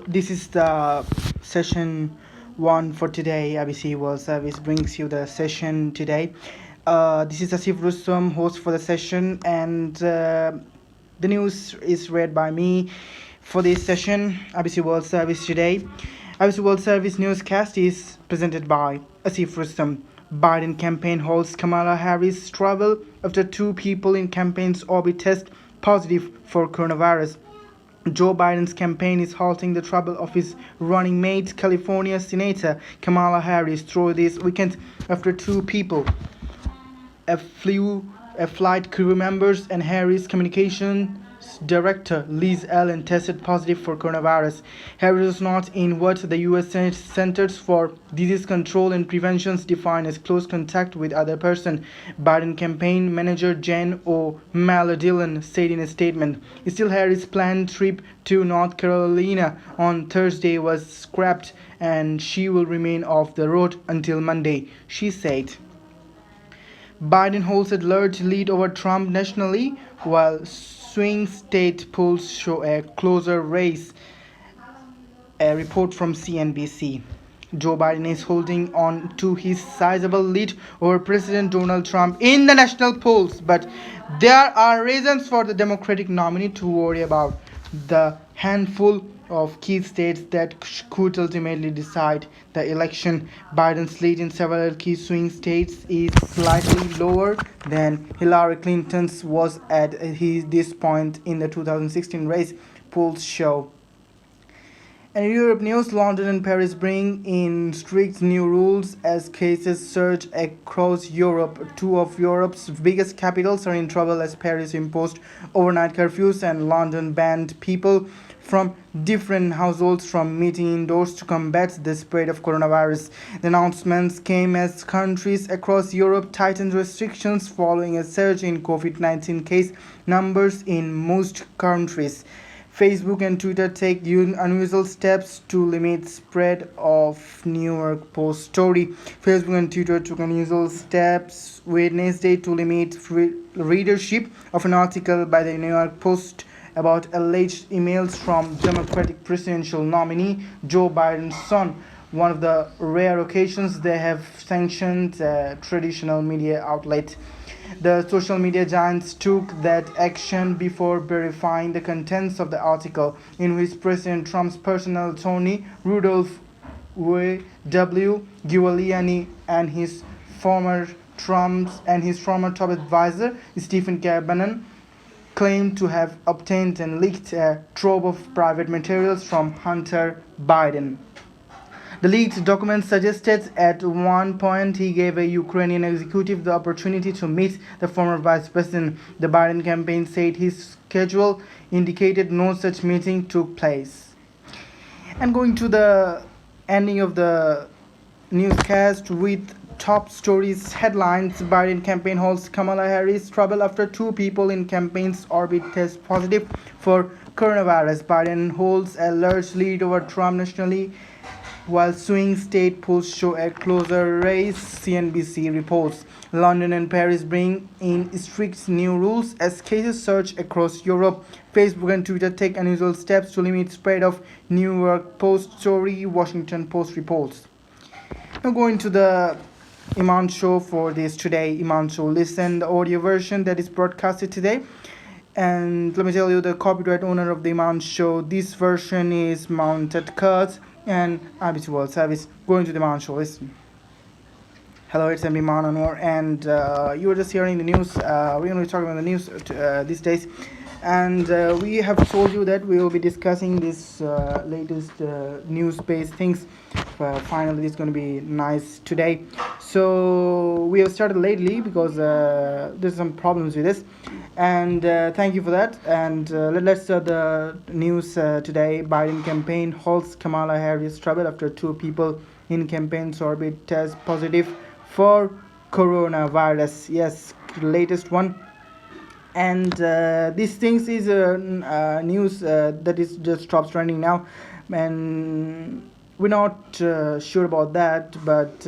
This is the session one for today. IBC World Service brings you the session today. This is Asif Rustam, host for the session, and the news is read by me for this session. IBC World Service today. IBC World Service newscast is presented by Asif Rustam. Biden campaign holds Kamala Harris travel after two people in campaign's orbit test positive for coronavirus. Joe Biden's campaign is halting the travel of his running mate, California Senator Kamala Harris, through this weekend after two people, a flight crew members, and Harris Communications Director Liz Allen tested positive for coronavirus. Harris was not in what the U.S. Centers for Disease Control and Prevention define as close contact with other person. Biden campaign manager Jen O'Malley-Dillon said in a statement. Still, Harris' planned trip to North Carolina on Thursday was scrapped and she will remain off the road until Monday, she said. Biden holds a large lead over Trump nationally, while swing state polls show a closer race. A report from CNBC. Joe Biden is holding on to his sizable lead over President Donald Trump in the national polls, but there are reasons for the Democratic nominee to worry about the handful of key states that could ultimately decide the election. Biden's lead in several key swing states is slightly lower than Hillary Clinton's was at this point in the 2016 race, polls show. And in Europe news, London and Paris bring in strict new rules as cases surge across Europe. Two of Europe's biggest capitals are in trouble as Paris imposed overnight curfews and London banned people from different households from meeting indoors to combat the spread of coronavirus. The announcements came as countries across Europe tightened restrictions following a surge in COVID-19 case numbers in most countries. Facebook and Twitter take unusual steps to limit spread of New York Post story. Facebook and Twitter took unusual steps Wednesday to limit readership of an article by the New York Post about alleged emails from Democratic presidential nominee Joe Biden's son, one of the rare occasions they have sanctioned a traditional media outlet. The social media giants took that action before verifying the contents of the article, in which President Trump's personal attorney Rudolph W. Giuliani and his former top advisor Stephen Bannon claimed to have obtained and leaked a trove of private materials from Hunter Biden. The leaked documents suggested at one point he gave a Ukrainian executive the opportunity to meet the former vice president. The Biden campaign said his schedule indicated no such meeting took place. And going to the ending of the newscast with top stories headlines. Biden campaign holds Kamala Harris trouble after two people in campaign's orbit test positive for coronavirus. Biden holds a large lead over Trump nationally, while swing state polls show a closer race, CNBC reports. London and Paris bring in strict new rules as cases surge across Europe. Facebook and Twitter take unusual steps to limit spread of New York Post story, Washington Post reports. Now going to the Iman Show for this today, Iman Show Listen, the audio version that is broadcasted today. And let me tell you, the copyright owner of the Iman Show, this version is MOUNT ATCART and IBC World Service. Going to the Iman Show Listen. Hello, it's me, Iman Anwar, and you were just hearing the news. We're going to be talking about the news these days. And we have told you that we will be discussing this latest news-based things. Finally, it's going to be nice today. So we have started lately because there's some problems with this. And thank you for that. And let's start the news today. Biden campaign halts Kamala Harris travel after two people in campaign's orbit test positive for coronavirus. Yes, latest one. And these things is news that is just stops trending now, and we're not sure about that, but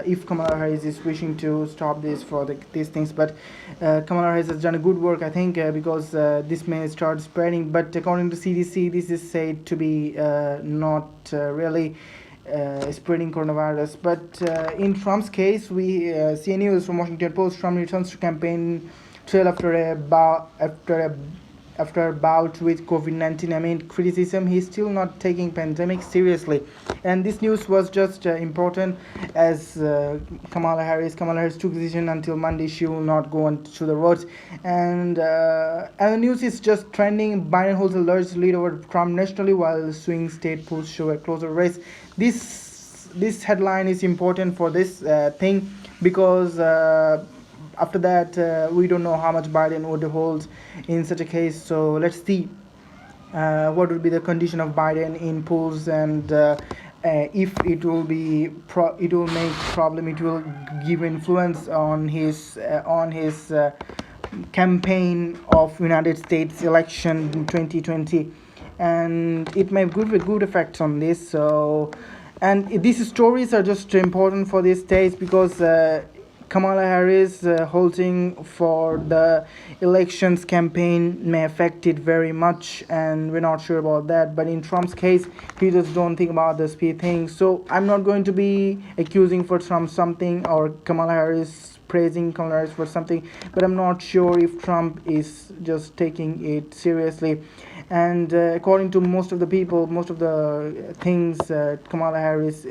if Kamala Harris is wishing to stop this for these things, but Kamala Harris has done a good work, I think, because this may start spreading. But according to CDC, this is said to be not really spreading coronavirus. But in Trump's case, we see news from Washington Post. Trump returns to campaign trail after a bout with COVID-19 amid criticism. He's still not taking pandemic seriously, and this news was just important as Kamala Harris took decision until Monday she will not go on to the roads, and the news is just trending. Biden holds a large lead over Trump nationally while swing state polls show a closer race. This headline is important for this thing because after that we don't know how much Biden would hold in such a case. So let's see what would be the condition of Biden in polls, and if it will be it will make problem, it will give influence on his campaign of United States election in 2020, and it may have good effects on this. So, and these stories are just important for these states because Kamala Harris holding for the elections campaign may affect it very much, and we're not sure about that. But in Trump's case, he just don't think about the speed thing. So I'm not going to be accusing for Trump something or Kamala Harris praising Kamala Harris for something, but I'm not sure if Trump is just taking it seriously. And according to most of the people, most of the things, Kamala Harris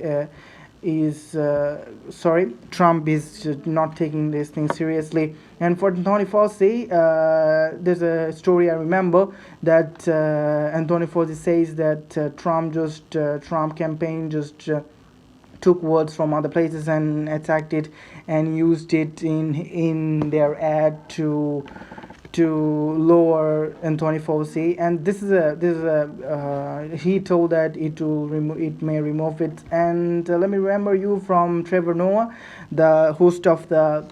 Trump is not taking this thing seriously. And for Anthony Fauci, there's a story I remember that Anthony Fauci says that Trump campaign just took words from other places and attacked it and used it in their ad to lower Anthony Fauci, and he told that it may remove it. And let me remember you from Trevor Noah, the host of the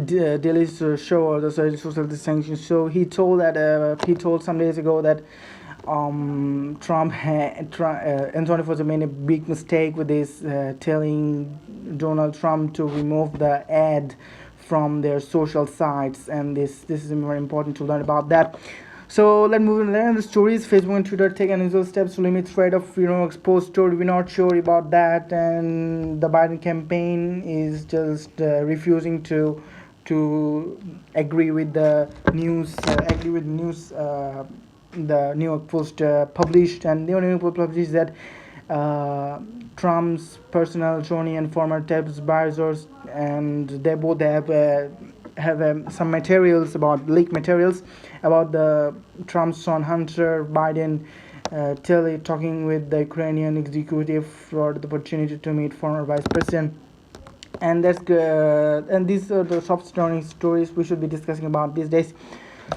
Daily Show or the Social Distancing Show. He told some days ago that Anthony Fauci made a big mistake with this, telling Donald Trump to remove the ad from their social sites, and this is very important to learn about that. So let's move on to the stories. Facebook and Twitter take unusual steps to limit threat of exposed story. We're not sure about that, and the Biden campaign is just refusing to agree with the news. The New York Post published, and the New York Post published that Trump's personal attorney and former tax advisors, and they both have some materials leaked materials about the Trump's son Hunter Biden talking with the Ukrainian executive for the opportunity to meet former vice president. And that's good. And these are the soft stories we should be discussing about these days.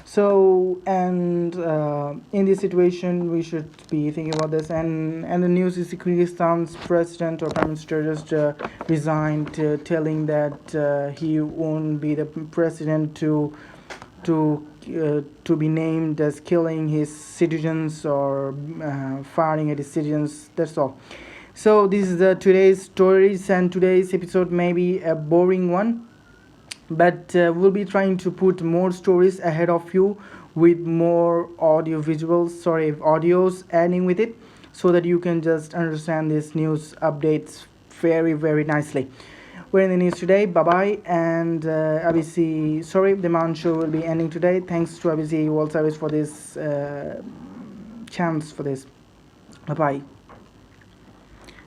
So, and in this situation we should be thinking about this, and the news is Kyrgyzstan's president or prime minister just resigned, telling that he won't be the president to be named as killing his citizens or firing at his citizens. That's all. So this is today's stories, and today's episode may be a boring one, but we'll be trying to put more stories ahead of you with more audios adding with it, so that you can just understand these news updates very, very nicely. We're in the news today. Bye bye. And IBC, the MOUNT Show will be ending today. Thanks to IBC World Service for this chance for this. Bye bye.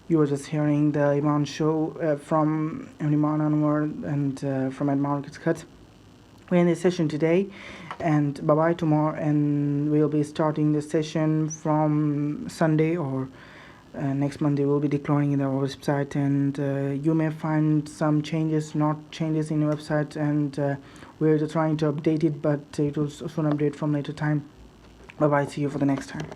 You were just hearing the Iman Show from Iman onward, and from MOUNT ATCART. We're in the session today, and bye bye tomorrow, and we'll be starting the session from Sunday, or next Monday. We'll be deploying in our website, and you may find some changes in the website, and we're just trying to update it, but it will soon update from later time. Bye bye. See you for the next time.